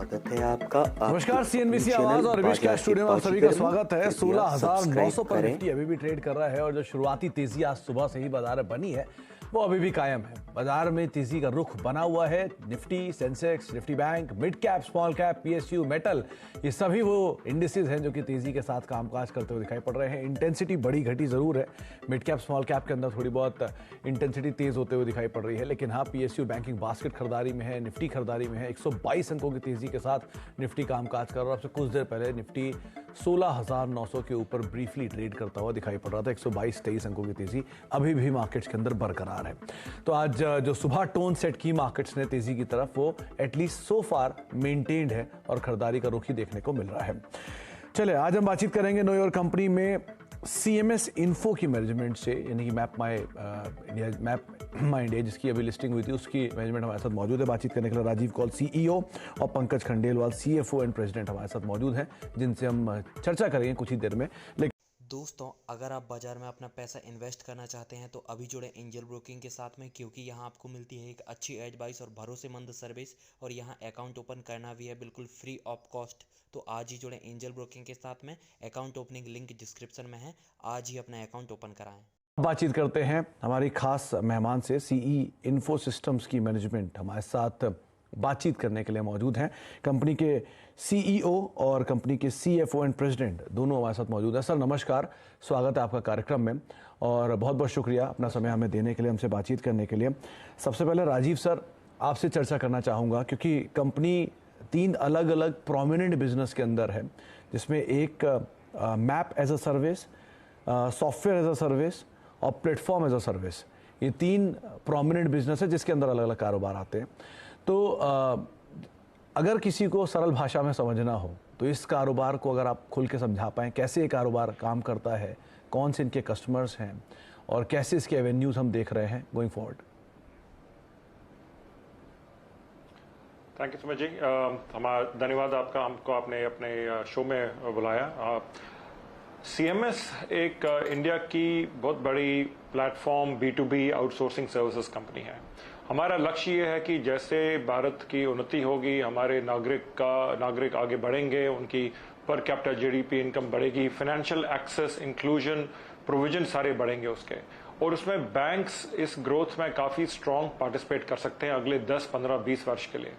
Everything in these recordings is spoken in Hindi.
स्वागत है आपका। नमस्कार, सीएनबीसी आवाज और रविश कैश स्टूडियो में आप सभी का स्वागत है। 16,900 पर निफ्टी अभी भी ट्रेड कर रहा है और जो शुरुआती तेजी आज सुबह से ही बाजार में बनी है वो अभी भी कायम है। बाजार में तेजी का रुख बना हुआ है। Nifty, Sensex, Nifty bank, mid cap, small cap, PSU, metal, ये सभी वो इंडिसेस हैं जो कि तेजी के साथ कामकाज करते हुए दिखाई पड़ रहे हैं। इंटेंसिटी बड़ी घटी जरूर है। मिड कैप, स्मॉल कैप के अंदर थोड़ी बहुत इंटेंसिटी तेज होते हुए दिखाई पड़ रही है, लेकिन हाँ, पीएसयू बैंकिंग बास्केट खरीदारी में है, निफ्टी खरीदारी में है। 122 अंकों की तेजी के साथ निफ्टी कामकाज कर रहा है। अब से कुछ देर पहले निफ्टी 16,900 के ऊपर ब्रीफली ट्रेड करता हुआ दिखाई पड़ रहा था। 122-23 अंकों की तेजी अभी भी मार्केट्स के अंदर बरकरार है। तो आज जो सुबह टोन सेट की मार्केट्स ने तेजी की तरफ, वो एटलीस्ट सो फार मेंटेन्ड है और खरीदारी का रुख ही देखने को मिल रहा है। चलिए, आज हम बातचीत करेंगे नो योर कंपनी में सीएमएस इन्फो की मैनेजमेंट से, यानी कि मैप माई इंडिया जिसकी अभी लिस्टिंग हुई थी, उसकी मैनेजमेंट हमारे साथ मौजूद है। बातचीत करने के लिए राजीव कौल सीईओ और Pankaj Khandelwal CFO and president हमारे साथ मौजूद हैं, जिनसे हम चर्चा करेंगे कुछ ही देर में। दोस्तों, अगर आप बाजार में अपना पैसा इन्वेस्ट करना चाहते हैं तो अभी जुड़े एंजल ब्रोकिंग के साथ में, क्योंकि यहां आपको मिलती है एक अच्छी एडवाइस और भरोसेमंद सर्विस, और यहां अकाउंट ओपन करना भी है बिल्कुल फ्री ऑफ कॉस्ट। तो आज ही जुड़े एंजल ब्रोकिंग के साथ में। अकाउंट ओपनिंग लिंक डिस्क्रिप्शन में है। आज ही अपना अकाउंट ओपन कराएं। बातचीत करते हैं हमारी खास मेहमान से। सीई इन्फो सिस्टम्स की मैनेजमेंट हमारे साथ बातचीत करने के लिए मौजूद हैं। कंपनी के सीईओ और कंपनी के सीएफओ एंड प्रेसिडेंट दोनों हमारे साथ मौजूद हैं। सर नमस्कार, स्वागत है आपका कार्यक्रम में और बहुत बहुत शुक्रिया अपना समय हमें देने के लिए, हमसे बातचीत करने के लिए। सबसे पहले राजीव सर, आपसे चर्चा करना चाहूँगा, क्योंकि कंपनी 3 अलग अलग प्रोमिनेंट बिजनेस के अंदर है, जिसमें एक map as a service, software as a service और प्लेटफॉर्म एज अ सर्विस। ये 3 प्रोमिनेंट बिजनेस है जिसके अंदर अलग अलग कारोबार आते हैं। तो अगर किसी को सरल भाषा में समझना हो तो इस कारोबार को अगर आप खुल के समझा पाएँ, कैसे ये कारोबार काम करता है, कौन से इनके कस्टमर्स हैं और कैसे इसके एवेन्यूज हम देख रहे हैं going forward. Thank you Sumit ji, धन्यवाद आपका, हमको आपने अपने शो में बुलाया। सीएमएस एक इंडिया की बहुत बड़ी platform B2B outsourcing services company है। हमारा लक्ष्य ये है कि जैसे भारत की उन्नति होगी, हमारे नागरिक आगे बढ़ेंगे, उनकी पर कैपिटा जीडीपी इनकम बढ़ेगी, फाइनेंशियल एक्सेस, इंक्लूजन, प्रोविजन सारे बढ़ेंगे उसके, और उसमें बैंक्स इस ग्रोथ में काफी स्ट्रांग पार्टिसिपेट कर सकते हैं अगले 10, 15, 20 वर्ष के लिए।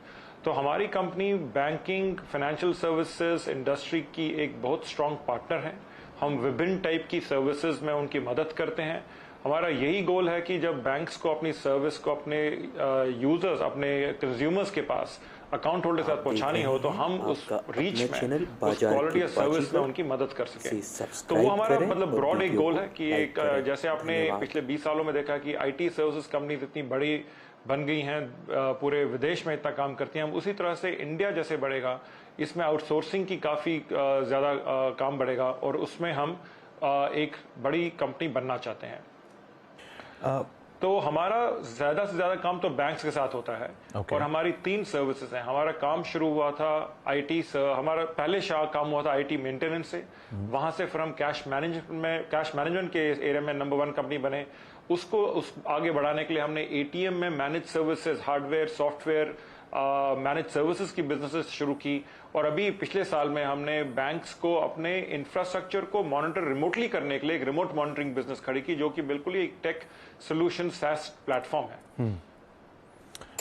तो हमारी company banking, financial services industry की एक बहुत स्ट्रांग पार्टनर है। हम विभिन्न टाइप की सर्विसेज में उनकी मदद करते हैं। हमारा यही गोल है कि जब बैंक्स को अपनी सर्विस को अपने यूजर्स, अपने कंज्यूमर्स के पास, अकाउंट होल्डर के साथ पहुंचानी हो, तो हम उस रीच में, उस क्वालिटी ऑफ सर्विस में उनकी मदद कर सकें। तो वो हमारा मतलब ब्रॉड एक गोल है कि एक जैसे आपने पिछले 20 सालों में देखा कि आईटी सर्विसेज कंपनीज इतनी बड़ी बन गई हैं, पूरे विदेश में इतना काम करती हैं, हम उसी तरह से इंडिया जैसे बढ़ेगा, इसमें आउटसोर्सिंग की काफी ज्यादा काम बढ़ेगा और उसमें हम एक बड़ी कंपनी बनना चाहते हैं। तो हमारा ज्यादा से ज्यादा काम तो बैंक्स के साथ होता है। और हमारी 3 सर्विसेज हैं। हमारा काम शुरू हुआ था आईटी, हमारा पहले काम हुआ था आईटी मेंटेनेंस से, वहां से फिर हम कैश मैनेजमेंट के एरिया में नंबर 1 कंपनी बने। उसको आगे बढ़ाने के लिए हमने एटीएम में manage services, hardware, software manage services की बिजनेसेस शुरू की, और अभी पिछले साल में हमने बैंक्स को अपने इंफ्रास्ट्रक्चर को मॉनिटर रिमोटली करने के लिए एक रिमोट मॉनिटरिंग बिजनेस खड़ी की, जो कि बिल्कुल ही एक टेक सोल्यूशन SaaS प्लेटफॉर्म है।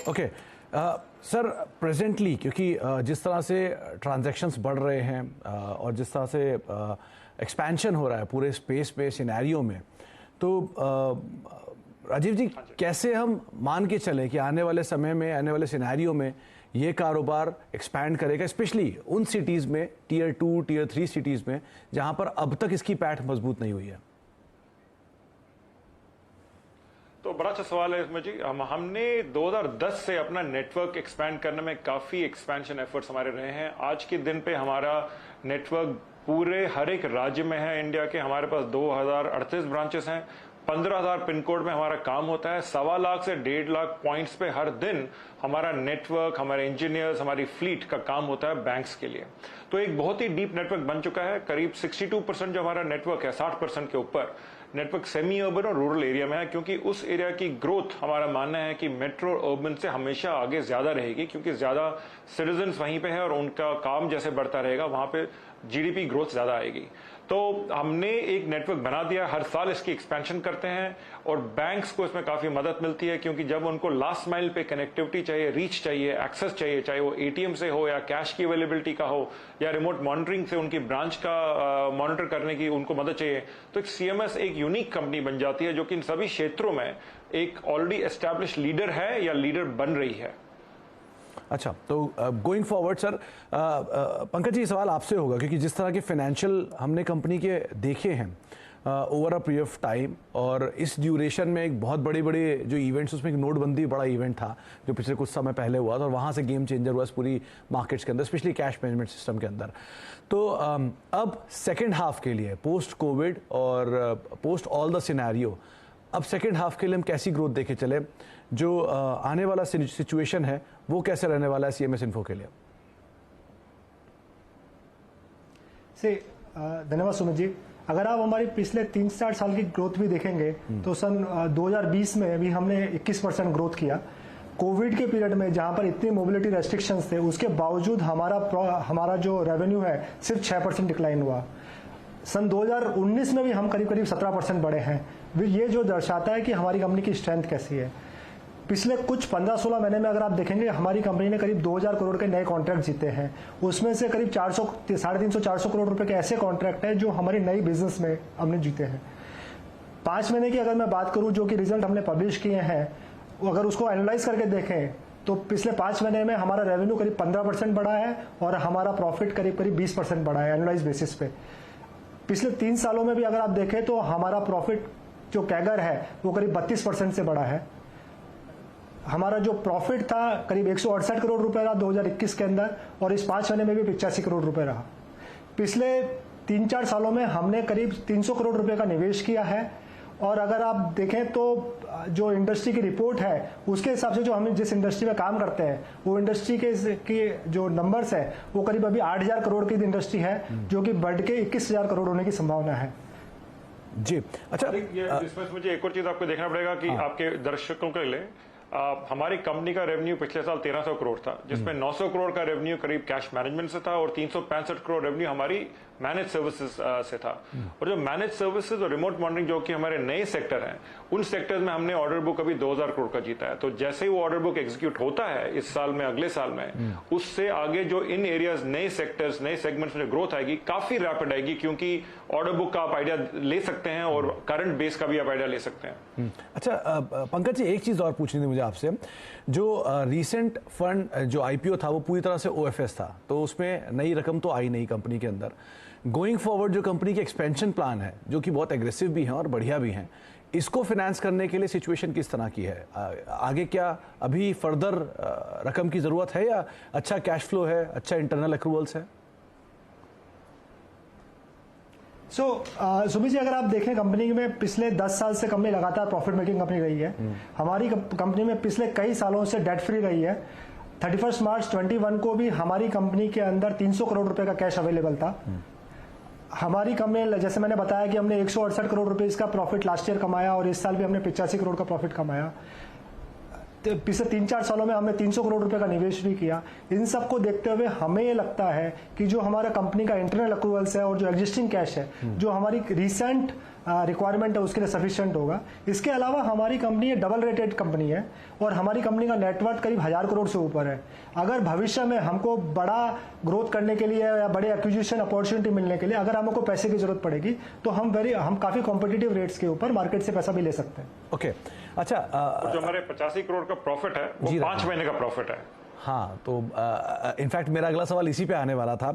ओके सर, प्रेजेंटली क्योंकि जिस तरह से ट्रांजैक्शंस बढ़ रहे हैं और जिस तरह से एक्सपेंशन हो रहा है पूरे स्पेस पे, सिनेरियो में, तो राजीव जी कैसे हम मान के चलें कि आने वाले समय में, आने वाले सिनेरियो में ये कारोबार एक्सपैंड करेगा, स्पेशली उन सिटीज़ में, Tier 2, Tier 3 सिटीज़ में, जहां पर अब तक इसकी पैठ मजबूत नहीं हुई है? तो बड़ा अच्छा सवाल है इसमें जी। हमने 2010 से अपना नेटवर्क एक्सपैंड करने में काफी एक्सपेंशन एफर्ट्स हमारे रहे हैं। आज के दिन पे हमारा नेटवर्क पूरे हर एक राज्य में है इंडिया के। हमारे पास 2038 ब्रांचेस हैं, 15,000 पिन कोड में हमारा काम होता है। 1.25 लाख से 1.5 लाख पॉइंट्स पे हर दिन हमारा नेटवर्क, हमारे इंजीनियर्स, हमारी फ्लीट का काम होता है बैंक्स के लिए। तो एक बहुत ही डीप नेटवर्क बन चुका है। करीब 62% जो हमारा नेटवर्क है, 60% के ऊपर नेटवर्क सेमी अर्बन और रूरल एरिया में है, क्योंकि उस एरिया की ग्रोथ हमारा मानना है कि मेट्रो अर्बन से हमेशा आगे ज्यादा रहेगी, क्योंकि ज्यादा सिटीजन्स वहीं पे है और उनका काम जैसे बढ़ता रहेगा वहां पे जीडीपी ग्रोथ ज्यादा आएगी। तो हमने एक नेटवर्क बना दिया, हर साल इसकी एक्सपेंशन करते हैं और बैंक्स को इसमें काफी मदद मिलती है, क्योंकि जब उनको लास्ट माइल पे कनेक्टिविटी चाहिए, रीच चाहिए, एक्सेस चाहिए, चाहे वो एटीएम से हो या कैश की अवेलेबिलिटी का हो या रिमोट मॉनिटरिंग से उनकी ब्रांच का मॉनिटर करने की उनको मदद चाहिए, तो एक सीएमएस एक यूनिक कंपनी बन जाती है जो कि इन सभी क्षेत्रों में एक ऑलरेडी एस्टैब्लिश लीडर है या लीडर बन रही है। अच्छा, तो going forward sir, Pankaj ji सवाल आपसे होगा, क्योंकि जिस तरह के फाइनेंशियल हमने कंपनी के देखे हैं over a period of time, और इस ड्यूरेशन में एक बहुत बड़े बड़े जो इवेंट्स, उसमें एक नोटबंदी बड़ा इवेंट था जो पिछले कुछ समय पहले हुआ था और वहाँ से गेम चेंजर हुआ इस पूरी मार्केट्स के अंदर, स्पेशली कैश मैनेजमेंट सिस्टम के अंदर। तो अब सेकेंड हाफ के लिए पोस्ट कोविड और पोस्ट ऑल द सिनेरियो, अब सेकेंड हाफ के लिए हम कैसी ग्रोथ देखे चले, जो आने वाला सिचुएशन है वो कैसे रहने वाला है सीएमएस इन्फो के लिए? धन्यवाद सुमित जी। अगर आप हमारी पिछले 3-4 साल की ग्रोथ भी देखेंगे तो सन 2020 में भी हमने 21% ग्रोथ किया। कोविड के पीरियड में जहां पर इतनी मोबिलिटी रेस्ट्रिक्शंस थे, उसके बावजूद हमारा जो रेवेन्यू है सिर्फ 6% डिक्लाइन हुआ। सन 2019 में भी हम करीब 17% बढ़े हैं। ये जो दर्शाता है कि हमारी कंपनी की स्ट्रेंथ कैसी है। पिछले कुछ 15-16 महीने में अगर आप देखेंगे, हमारी कंपनी ने करीब 2000 करोड़ के नए कॉन्ट्रैक्ट जीते हैं। उसमें से करीब 350-400 करोड़ रुपए के ऐसे कॉन्ट्रैक्ट हैं जो हमारी नई बिजनेस में हमने जीते हैं। 5 महीने की अगर मैं बात करूं, जो कि रिजल्ट हमने पब्लिश किए हैं, अगर उसको एनालाइज करके देखें तो पिछले 5 महीने में हमारा रेवेन्यू करीब 15% बढ़ा है और हमारा प्रॉफिट करीब 20% बढ़ा है एनालाइज बेसिस पे। पिछले 3 सालों में भी अगर आप देखें तो हमारा प्रॉफिट जो कैगर है वो करीब 32% से बढ़ा है। हमारा जो प्रॉफिट था करीब 168 करोड़ रुपए रहा 2021 के अंदर, और इस 5 महीने में भी 85 करोड़ रुपए रहा। पिछले 3-4 सालों में हमने करीब 300 करोड़ रुपए का निवेश किया है, और अगर आप देखें तो जो इंडस्ट्री की रिपोर्ट है उसके हिसाब से जो हम जिस इंडस्ट्री में काम करते हैं वो इंडस्ट्री के जो नंबर्स है वो करीब अभी 8000 करोड़ की इंडस्ट्री है, जो कि बढ़ के 21000 करोड़ होने की संभावना है। जी अच्छा, इसमें मुझे एक और चीज आपको देखना पड़ेगा कि आपके दर्शकों के लिए हमारी कंपनी का रेवेन्यू पिछले साल 1300 करोड़ था, जिसमें 900 करोड़ का रेवेन्यू करीब कैश मैनेजमेंट से था और 365 करोड़ रेवेन्यू हमारी मैनेज सर्विसेज से था। और जो मैनेज सर्विसेज और रिमोट मॉनिटरिंग जो कि हमारे नए सेक्टर हैं, उन सेक्टर्स में हमने ऑर्डर बुक अभी 2000 करोड़ का जीता है। तो जैसे ही वो ऑर्डर बुक एग्जीक्यूट होता है इस साल में, अगले साल में, उससे आगे जो इन एरियाज, नए सेक्टर्स, नए सेगमेंट्स में जो ग्रोथ आएगी काफी रैपिड आएगी, क्योंकि ऑर्डर बुक का आप आइडिया ले सकते हैं और करंट बेस का भी आप आइडिया ले सकते हैं। अच्छा पंकज जी, एक चीज और पूछनी थी मुझे आपसे। जो रिसेंट फंड जो आईपीओ था वो पूरी तरह से ओएफएस था, तो उसमें नई रकम तो आई नहीं कंपनी के अंदर। गोइंग फॉरवर्ड जो कंपनी के एक्सपेंशन प्लान है, जो कि बहुत एग्रेसिव भी हैं और बढ़िया भी हैं, इसको फाइनेंस करने के लिए सिचुएशन किस तरह की है? आगे क्या अभी फर्दर रकम की जरूरत है या अच्छा कैश फ्लो है, अच्छा इंटरनल अक्रूवल्स है? सुमित जी, अगर आप देखें कंपनी में पिछले 10 साल से कंपनी लगातार प्रॉफिट मेकिंग कंपनी रही है। हमारी कंपनी में पिछले कई सालों से डेट फ्री रही है। 31 मार्च 2021 को भी हमारी कंपनी के अंदर 300 करोड़ रुपए का कैश अवेलेबल था। हमारी कंपनी, जैसे मैंने बताया कि हमने 168 करोड़ रुपए इसका प्रॉफिट लास्ट ईयर कमाया और इस साल भी हमने 85 करोड़ का प्रॉफिट कमाया। पिछले 3-4 सालों में हमने 300 करोड़ रुपए का निवेश भी किया। इन सब को देखते हुए हमें ये लगता है कि जो हमारा कंपनी का इंटरनल अक्रूवल्स है और जो एग्जिस्टिंग कैश है, जो हमारी रिसेंट रिक्वायरमेंट है, उसके लिए सफिशिएंट होगा। इसके अलावा हमारी कंपनी डबल रेटेड कंपनी है और हमारी कंपनी का नेटवर्क करीब 1000 करोड़ से ऊपर है। अगर भविष्य में हमको बड़ा ग्रोथ करने के लिए या बड़े एक्विजिशन अपॉर्चुनिटी मिलने के लिए अगर हमको पैसे की जरूरत पड़ेगी तो हम काफी कॉम्पिटिटिव रेट्स के ऊपर मार्केट से पैसा भी ले सकते हैं। ओके, अच्छा, जो हमारे 85 करोड़ का प्रॉफिट है वो 5 महीने का प्रॉफिट है। हाँ, तो इनफैक्ट मेरा अगला सवाल इसी पे आने वाला था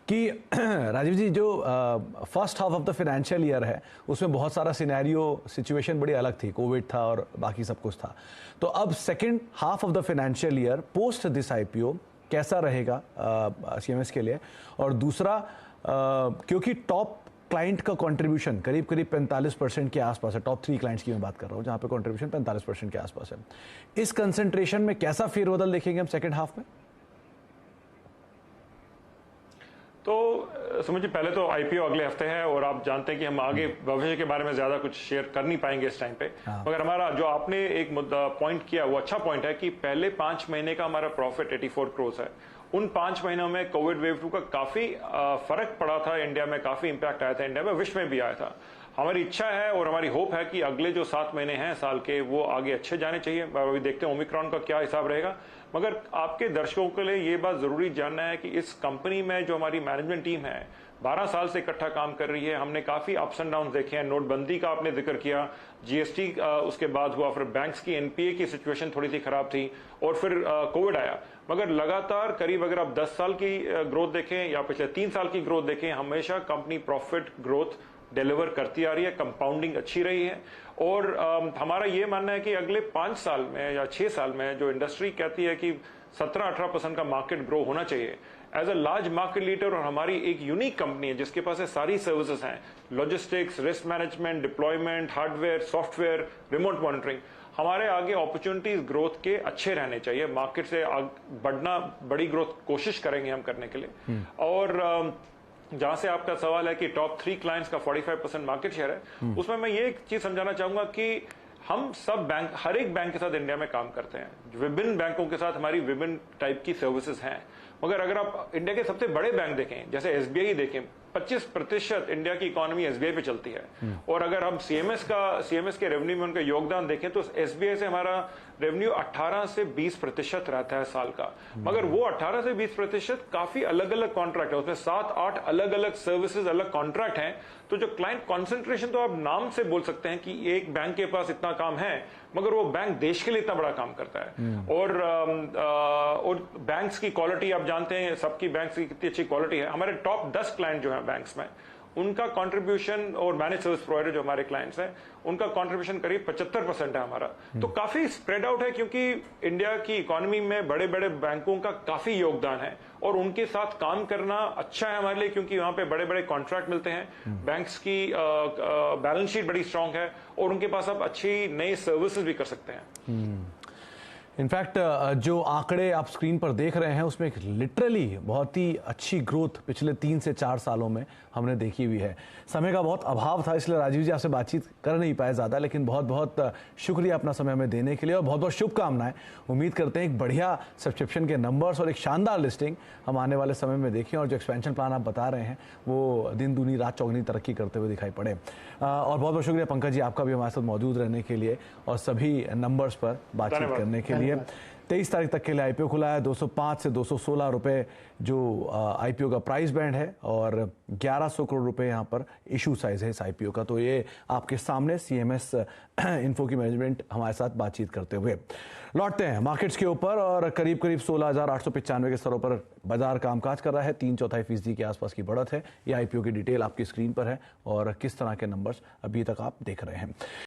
कि राजीव जी, जो first half of the financial year है उसमें बहुत सारा सिनेरियो, सिचुएशन बड़ी अलग थी, कोविड था और बाकी सब कुछ था। तो अब second half of the financial year post this IPO कैसा रहेगा सीएमएस के लिए? और दूसरा, क्योंकि टॉप क्लाइंट का कंट्रीब्यूशन करीब 45% के आसपास है, टॉप 3 क्लाइंट्स की मैं बात कर रहा हूं जहां पे कंट्रीब्यूशन 45% के आसपास है, इस कंसंट्रेशन में कैसा फेरबदल देखेंगे हम सेकंड हाफ में? तो समझ लीजिए पहले तो आईपीओ अगले हफ्ते है और आप जानते हैं कि हम आगे भविष्य के बारे में ज्यादा कुछ शेयर कर नहीं पाएंगे इस टाइम पे। मगर हमारा जो आपने एक मुद्दा पॉइंट किया वो अच्छा पॉइंट है कि पहले 5 महीने का हमारा प्रॉफिट 84 करोड़ है। उन 5 महीनों में कोविड वेव 2 का काफी फर्क पड़ा था इंडिया में, काफी इंपैक्ट आया था इंडिया में, विश्व में भी आया था। हमारी इच्छा है और हमारी होप है कि अगले जो 7 महीने हैं साल के वो आगे अच्छे जाने चाहिए। अभी देखते हैं ओमिक्रॉन का क्या हिसाब रहेगा। मगर आपके दर्शकों के लिए ये बात जरूरी जानना है कि इस कंपनी में जो हमारी मैनेजमेंट टीम है 12 साल से इकट्ठा काम कर रही है। हमने काफी अप्स एंड डाउन देखे हैं। नोटबंदी का आपने जिक्र किया, जीएसटी उसके बाद हुआ, फिर बैंक्स की एनपीए की सिचुएशन थोड़ी सी खराब थी और फिर कोविड आया। मगर लगातार करीब अगर आप 10 साल की ग्रोथ देखें या पिछले 3 साल की ग्रोथ देखें, हमेशा कंपनी प्रॉफिट ग्रोथ डिलीवर करती आ रही है, कंपाउंडिंग अच्छी रही है। और हमारा ये मानना है कि अगले 5 साल में या 6 साल में जो इंडस्ट्री कहती है कि 17-18% का मार्केट ग्रो होना चाहिए, as a large market leader और हमारी एक यूनिक कंपनी है जिसके पास सारी सर्विसेज हैं, logistics, risk management, deployment, hardware, software, remote monitoring, हमारे आगे अपॉर्चुनिटीज ग्रोथ के अच्छे रहने चाहिए। मार्केट से बढ़ना, बड़ी ग्रोथ कोशिश करेंगे हम करने के लिए। और जहां से आपका सवाल है कि टॉप 3 क्लाइंट्स का 45% मार्केट शेयर है, उसमें मैं ये एक चीज समझाना चाहूंगा कि हम सब बैंक, हर एक बैंक के साथ इंडिया में काम करते हैं। विभिन्न बैंकों के साथ हमारी विभिन्न टाइप की सर्विसेज हैं। मगर अगर आप इंडिया के सबसे बड़े बैंक देखें, जैसे एसबीआई देखें, 25% इंडिया की इकोनॉमी एसबीआई पे चलती है। और अगर हम सीएमएस के रेवेन्यू में उनका योगदान देखें तो एसबीआई से हमारा रेवेन्यू 18 से 20% रहता है साल का। मगर वो 18 से 20% काफी अलग अलग कॉन्ट्रैक्ट है, उसमें 7-8 अलग अलग सर्विसेज, अलग कॉन्ट्रैक्ट हैं। तो जो क्लाइंट कॉन्सेंट्रेशन तो आप नाम से बोल सकते हैं कि एक बैंक के पास इतना काम है, मगर वो बैंक देश के लिए इतना बड़ा काम करता है। और बैंक्स की क्वालिटी आप जानते हैं, सबकी बैंक्स की कितनी अच्छी क्वालिटी है। हमारे टॉप 10 क्लाइंट जो है बैंक्स में, उनका कंट्रीब्यूशन, और मैनेज सर्विस प्रोवाइडर जो हमारे क्लाइंट्स हैं, उनका कंट्रीब्यूशन करीब 75% है हमारा। तो काफी स्प्रेड आउट है, क्योंकि इंडिया की इकोनॉमी में बड़े बड़े बैंकों का काफी योगदान है और उनके साथ काम करना अच्छा है हमारे लिए, क्योंकि वहां पे बड़े बड़े कॉन्ट्रैक्ट मिलते हैं। बैंक्स की बैलेंस शीट बड़ी स्ट्रांग है और उनके पास आप अच्छी नई सर्विसेज भी कर सकते हैं। इनफैक्ट जो आंकड़े आप स्क्रीन पर देख रहे हैं उसमें लिटरली बहुत ही अच्छी ग्रोथ पिछले 3 से 4 सालों में हमने देखी हुई है। समय का बहुत अभाव था, इसलिए राजीव जी आपसे बातचीत कर नहीं पाए ज़्यादा, लेकिन बहुत बहुत शुक्रिया अपना समय हमें देने के लिए और बहुत बहुत शुभकामनाएं। उम्मीद करते हैं एक बढ़िया सब्सक्रिप्शन के नंबर्स और एक शानदार लिस्टिंग हम आने वाले समय में देखें और जो एक्सपेंशन प्लान आप बता रहे हैं वो दिन दूनी रात चौगनी तरक्की करते हुए दिखाई पड़े। और बहुत बहुत शुक्रिया पंकज जी आपका भी हमारे साथ मौजूद रहने के लिए और सभी नंबर्स पर बातचीत करने के लिए। 23 तारीख तक के लिए आईपीओ खुला है। 205 से 216 रुपए जो आईपीओ का प्राइस बैंड है और 1100 करोड़ रुपए यहाँ पर इशू साइज है इस आईपीओ का। तो ये आपके सामने सीएमएस इन्फो की मैनेजमेंट हमारे साथ बातचीत करते हुए। लौटते हैं मार्केट्स के ऊपर और करीब 16,895 के स्तरों पर बाजार कामकाज कर रहा है। 3/4% के आसपास की बढ़त है। ये आईपीओ की डिटेल आपकी स्क्रीन पर है और किस तरह के नंबर्स अभी तक आप देख रहे हैं।